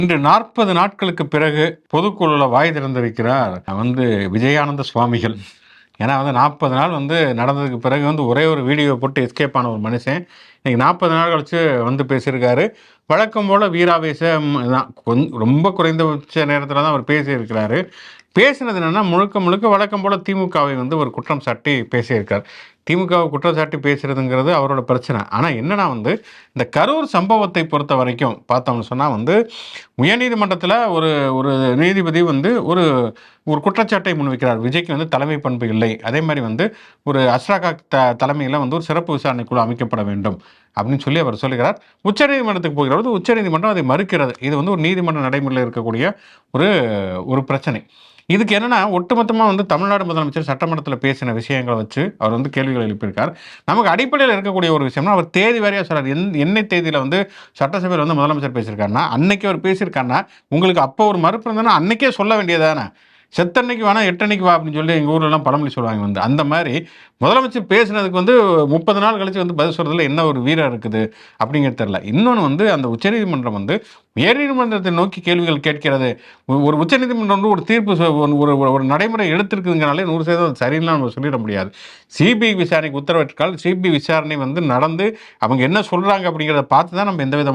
இன்று 40 நாட்களுக்கு பிறகு பொதுக்குழுல வாய் திறந்திருக்கிறார் விஜயானந்த சுவாமிகள். ஏன்னா 40 நாள் நடந்ததுக்கு பிறகு ஒரே ஒரு வீடியோ போட்டு எஸ்கேப் ஆன ஒரு மனுஷன், இன்னைக்கு 40 நாள் கழிச்சு பேசியிருக்காரு. வழக்கம் போல வீராவேசம் தான். ரொம்ப குறைந்தபட்ச நேரத்தில தான் அவர் பேசியிருக்கிறாரு. பேசினது என்னன்னா, முழுக்க முழுக்க வழக்கம் போல திமுகவை ஒரு குற்றம் சாட்டி பேசியிருக்கார். திமுகவை குற்றம் சாட்டி பேசுறதுங்கிறது அவரோட பிரச்சனை. ஆனா என்னன்னா இந்த கரூர் சம்பவத்தை பொறுத்தவரைக்கும் பார்த்தோம்னு சொன்னா உயர்நீதிமன்றத்தில ஒரு ஒரு நீதிபதி ஒரு ஒரு குற்றச்சாட்டை முன்வைக்கிறார். விஜய்க்கு தலைமை பண்பு இல்லை. அதே மாரி ஒரு அஸ்ராகா தலைமையில ஒரு சிறப்பு விசாரணை குழு அமைக்கப்பட வேண்டும் அப்படின்னு சொல்லி அவர் சொல்லுகிறார். உச்சநீதிமன்றத்துக்கு போகிறது. உச்சநீதிமன்றம் அதை மறுக்கிறது. இது ஒரு நீதிமன்ற நடைமுறையில் இருக்கக்கூடிய ஒரு ஒரு பிரச்சனை. இதுக்கு என்னன்னா, ஒட்டுமொத்தமா தமிழ்நாடு முதலமைச்சர் சட்டமன்றத்தில பேசின விஷயங்கள வச்சு அவர் கேள்விகள் எழுப்பியிருக்கார். நமக்கு அடிப்படையில இருக்கக்கூடிய ஒரு விஷயம்னா, அவர் தேதி வாரியா சொல்றாரு. என்ன தேதியில சட்டசபையில முதலமைச்சர் பேசியிருக்காருன்னா, அன்னைக்கு அவர் பேசியிருக்காருன்னா, உங்களுக்கு அப்போ ஒரு மறுப்பு இருந்ததுன்னா, அன்னைக்கே சொல்ல வேண்டியது தானே. செத்தன்னைக்கு வேணா 8 அன்னைக்கு வா அப்படின்னு சொல்லி எங்க ஊர்லலாம் பழமொழி சொல்லுவாங்க. அந்த மாரி முதலமைச்சர் பேசினதுக்கு 30 நாள் கழிச்சு பதில் சொல்றதுல என்ன ஒரு வீரம் இருக்குது அப்படிங்கிறது தெரியல. இன்னொன்னு அந்த உச்சநீதிமன்றம் உயர்நீதிமன்றத்தை நோக்கி கேள்விகள் கேட்கிறது. ஒரு உச்சநீதிமன்றம் ஒரு தீர்ப்பு ஒரு ஒரு நடைமுறை எடுத்திருக்குதுங்கனாலே 100% சரின்னு நம்ம சொல்லிட முடியாது. சிபிஐ விசாரணைக்கு உத்தரவிட்டால் சிபிஐ விசாரணை நடந்து அவங்க என்ன சொல்றாங்க அப்படிங்கிறத பார்த்து தான் நம்ம எந்த விதமான